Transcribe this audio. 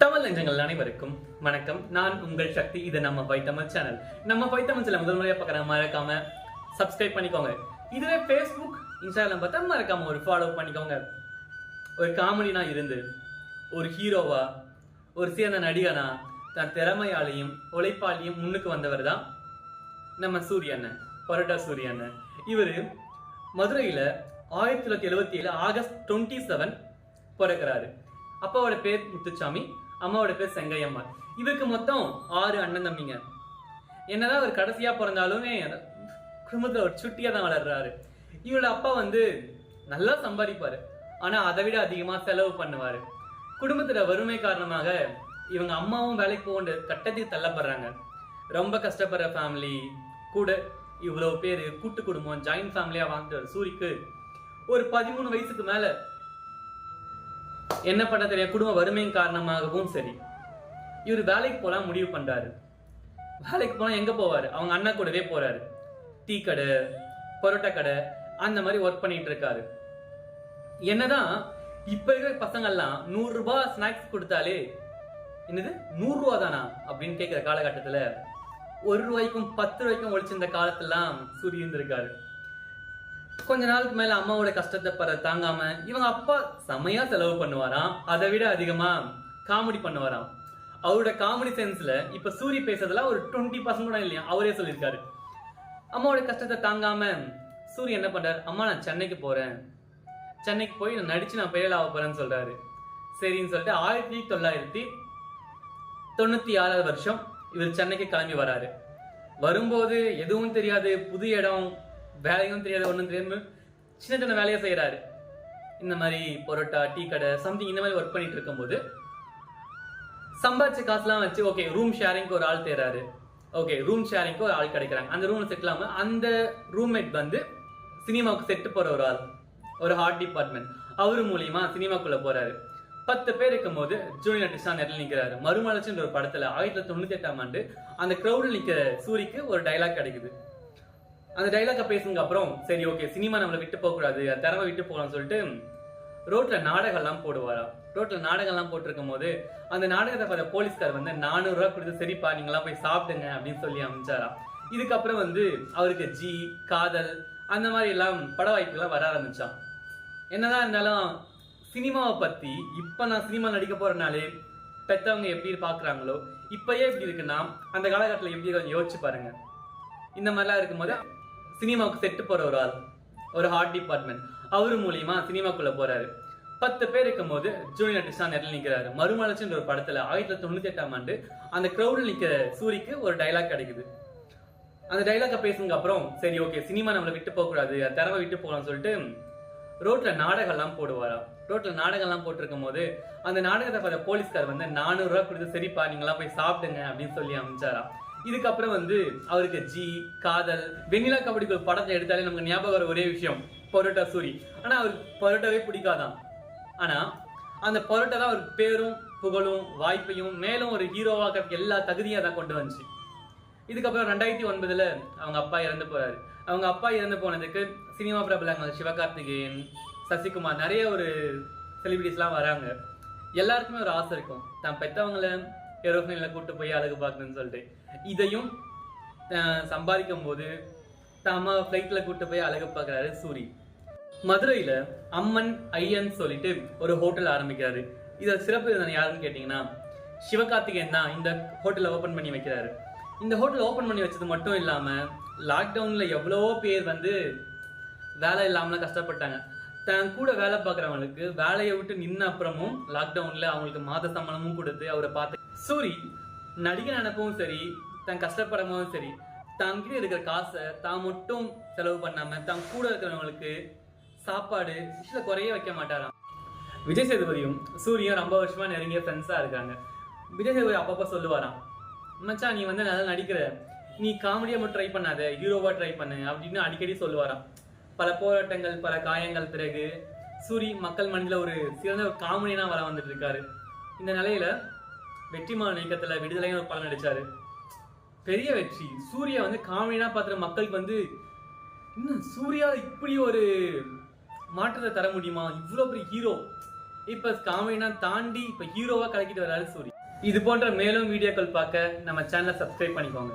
தமிழ் நெஞ்சங்கள் அனைவருக்கும் வணக்கம். நான் உங்கள் சக்தி. இது நம்ம பை தமிழ் சேனல். நம்ம பை தமிழ் சேனல் முதல் முறையா பார்க்குற மறக்காம சப்ஸ்கிரைப் பண்ணிக்கோங்க. இதுவே ஃபேஸ்புக் இன்ஸ்டாகிராம் பார்த்தா மறக்காம ஒரு ஃபாலோ பண்ணிக்கோங்க. ஒரு காமெடினா இருந்து ஒரு ஹீரோவா ஒரு சிறந்த நடிகனா தன் திறமையாலையும் உழைப்பாலையும் முன்னுக்கு வந்தவர் தான் நம்ம சூரிய அண்ணன், பரோட்டா சூரிய அண்ணன். இவர் மதுரையில 1977 ஆகஸ்ட் 27 பிறக்கிறாரு. அப்பாவோட பேர் முத்துச்சாமி, அம்மாவோட பேர் செங்கையம்மா. இவருக்கு மொத்தம் 6 அண்ணன் தம்பிங்க. என்னதான் அவர் கடைசியா பிறந்தாலுமே குடும்பத்துல ஒரு சுட்டியா தான் வளர்றாரு. இவரோட அப்பா நல்லா சம்பாதிப்பாரு, ஆனா அதை விட அதிகமா செலவு பண்ணுவாரு. குடும்பத்துல வறுமை காரணமாக இவங்க அம்மாவும் வேலைக்கு போக கட்டத்துக்கு தள்ளப்படுறாங்க. ரொம்ப கஷ்டப்படுற ஃபேமிலி கூட இவ்வளவு பேரு கூட்டு குடும்பம் ஜாயிண்ட் ஃபேமிலியா வாழ்ந்துட்டு சூரிக்கு ஒரு 13 வயசுக்கு மேல என்ன பண்ண தெரியும், குடும்ப வறுமையின் காரணமாகவும் சரி இவர் வேலைக்கு போலாம் முடிவு பண்றாரு. வேலைக்கு போனா எங்க போவாரு, அவங்க அண்ணா கூடவே போறாரு. டீ கடை, பரோட்டா கடை அந்த மாதிரி ஒர்க் பண்ணிட்டு இருக்காரு. என்னதான் இப்ப இருக்கிற பசங்க எல்லாம் 100 ரூபாய் ஸ்நாக்ஸ் கொடுத்தாலே என்னது 100 ரூபா தானா அப்படின்னு கேட்கிற காலகட்டத்துல 1 ரூபாய்க்கும் 10 ரூபாய்க்கும் ஒழிச்சிருந்த காலத்தெல்லாம் சூரிய இருந்திருக்காரு. கொஞ்ச நாளுக்கு மேல அம்மாவோட கஷ்டத்தை தாங்காம இவங்க அப்பா செமையா செலவு பண்ணுவாராம். அதை விட அதிகமா காமெடி பண்ணுவாராம். அவரோட காமெடி சென்ஸ்ல இப்ப சூரிய பேசுறதுல ஒரு 20% கூட இல்லையா, அவரே சொல்லியிருக்காரு. அம்மாவோட கஷ்டத்தை தாங்காம சூரிய என்ன பண்றாரு, அம்மா நான் சென்னைக்கு போறேன், சென்னைக்கு போய் நான் நடிச்சு நான் பெயர் ஆக போறேன்னு சொல்றாரு. சரின்னு சொல்லிட்டு 1996 வருஷம் இவர் சென்னைக்கு கிளம்பி வராரு. வரும்போது எதுவும் தெரியாது, புது இடம், வேலையும் தெரியாது, ஒன்றும் தெரியாது, சின்ன சின்ன வேலையை செய்யறாரு. இந்த மாதிரி பரோட்டா, டீ கடை, சம்திங் இந்த மாதிரி ஒர்க் பண்ணிட்டு இருக்கும்போது சம்பாதிச்ச காசுலாம் வச்சு ஓகே ரூம் ஷேரிங்க்கு ஒரு ஆள் தேர்றாரு. ஓகே ரூம் ஷேரிங்க்கு ஒரு ஆள் கிடைக்கிறாங்க. அந்த ரூம்ல செட்டில் ஆகாம அந்த ரூம்மேட் சினிமாவுக்கு செட்டு போற ஒரு ஆள், ஒரு ஹார்ட் டிபார்ட்மெண்ட், அவரு மூலியமா சினிமாக்குள்ள போறாரு. 10 பேர் இருக்கும் போது ஜூனியர் ஆர்டிஸ்டா நெட்டில் நிற்கிறாரு. மறுமலர்ச்சின்ற ஒரு படத்துல 1998 அந்த கிரௌடில் நிற்கிற சூரிக்கு ஒரு டைலாக் கிடைக்குது. அந்த டைலாக பேசுங்க அப்புறம் சரி ஓகே சினிமா நம்மளை விட்டு போக கூடாது, திறமை விட்டு போகலாம்னு சொல்லிட்டு ரோட்ல நாடகம்லாம் போடுவாராம். ரோட்ல நாடகம்லாம் போட்டிருக்கும் போது அந்த நாடகத்தை பார்த்த போலீஸ்கார் 400 ரூபாய் கொடுத்து சரிப்பா நீங்களாம் போய் சாப்பிடுங்க அப்படின்னு சொல்லி அமைச்சாராம். இதுக்கப்புறம் அவருக்கு ஜி, காதல் அந்த மாதிரி எல்லாம் பட வாய்ப்புகள்லாம் வர ஆரம்பிச்சான். என்னதான் இருந்தாலும் சினிமாவை பத்தி இப்ப நான் சினிமா நடிக்க போறனாலே பெத்தவங்க எப்படி பாக்குறாங்களோ இப்பயே எப்படி இருக்குன்னா அந்த காலகட்டத்தில் எப்படி கொஞ்சம் யோசிச்சு பாருங்க. இந்த மாதிரிலாம் இருக்கும்போது சினிமாவுக்கு செட்டு போற ஒரு ஆள், ஒரு ஹார்ட் டிபார்ட்மெண்ட், அவரு மூலியமா சினிமாக்குள்ள போறாரு. 10 பேர் இருக்கும் போது ஜூனியர் ஆர்டிஸ்டா நெட்டில் நிற்கிறாரு. மறுமலர்ச்சின்ற ஒரு படத்துல 1998 அந்த கிரௌடில் நிற்கிற சூரிக்கு ஒரு டைலாக் கிடைக்குது. அந்த டைலாக பேசுங்க அப்புறம் சரி ஓகே சினிமா நம்மளை விட்டு போக கூடாது, திறமை விட்டு போகலாம்னு சொல்லிட்டு ரோட்ல நாடகம்லாம் போடுவாராம். ரோட்ல நாடகம்லாம் போட்டிருக்கும் போது அந்த நாடகத்தை பார்த்த போலீஸ்கார் 400 ரூபாய் கொடுத்து சரிப்பா நீங்களாம் போய் சாப்பிடுங்க அப்படின்னு சொல்லி அமைச்சாராம். இதுக்கப்புறம் அவருக்கு ஜி, காதல், வெண்ணிலா கபடிக்கு ஒரு படத்தை எடுத்தாலே நமக்கு ஞாபகம் வர ஒரே விஷயம் பரோட்டா சூரி. ஆனா அவருக்கு பரோட்டாவே பிடிக்காதான். ஆனா அந்த பரோட்டா தான் அவருக்கு பேரும் புகழும் வாய்ப்பையும் மேலும் ஒரு ஹீரோவாக எல்லா தகுதியும் தான் கொண்டு வந்துச்சு. இதுக்கப்புறம் 2009 அவங்க அப்பா இறந்து போறாரு. அவங்க அப்பா இறந்து போனதுக்கு சினிமா பிரபலங்கள் சிவகார்த்திகேயன், சசிகுமார், நிறைய ஒரு செலிபிரிட்டிஸ்லாம் வராங்க. எல்லாருக்குமே ஒரு ஆசை இருக்கும் தான் பெத்தவங்களை ஏரோப்ளைன்ல கூட்டு போய் அழகு பார்க்கணும்னு சொல்லிட்டு. இதையும் சம்பாதிக்கும் போது தான் அம்மா ஃபிளைட்ல கூட்டு போய் அழகு பார்க்கறாரு சூரி. மதுரையில அம்மன் ஐயன் சொல்லிட்டு ஒரு ஹோட்டல் ஆரம்பிக்கிறாரு. இத சிறப்பு யாருன்னு கேட்டீங்கன்னா சிவகார்த்திகேயன் தான் இந்த ஹோட்டலை ஓபன் பண்ணி வைக்கிறாரு. இந்த ஹோட்டல் ஓபன் பண்ணி வச்சது மட்டும் இல்லாம லாக்டவுன்ல எவ்வளவோ பேர் வேலை இல்லாம கஷ்டப்பட்டாங்க. தன் கூட வேலை பார்க்கறவங்களுக்கு வேலையை விட்டு நின்ன அப்புறமும் லாக்டவுன்ல அவங்களுக்கு மாத சம்பளமும் கொடுத்து அவரை பார்த்து சூரி நடிகை நினைப்பவும் சரி, தன் கஷ்டப்படவும் சரி, தங்கிட்ட இருக்கிற காசை தான் மட்டும் செலவு பண்ணாம தன் கூட இருக்கிறவங்களுக்கு சாப்பாடு குறைய வைக்க மாட்டாராம். விஜய் சேதுபதியும் சூரியும் ரொம்ப வருஷமா நெருங்கிய ஃப்ரெண்ட்ஸா இருக்காங்க. விஜய் சேதுபதி அப்பப்ப சொல்லுவாராம், மச்சான் நீ நல்லா நடிக்கிற, நீ காமெடியா மட்டும் ட்ரை பண்ணாத, ஹீரோவா ட்ரை பண்ணு அப்படின்னு அடிக்கடி சொல்லுவாராம். பல போராட்டங்கள், பல காயங்கள் பிறகு சூரி மக்கள் மனதில் ஒரு சிறந்த ஒரு காமெடினா வர வந்துட்டு இருக்காரு. இந்த நிலையில வெற்றிமாறன் இயக்கத்துல விடுதலைன்னு ஒரு படம் நடிச்சாரு. பெரிய வெற்றி. சூர்யா காமெடினா பார்த்துற மக்களுக்கு இன்னும் சூர்யா இப்படி ஒரு மாற்றத்தை தர முடியுமா, இவ்வளவு பெரிய ஹீரோ இப்ப காமெடினா தாண்டி இப்ப ஹீரோவா கலக்கிட்டு வராரு சூரி. இது போன்ற மேலும் வீடியோக்கள் பார்க்க நம்ம சேனலை சப்ஸ்கிரைப் பண்ணிக்கோங்க.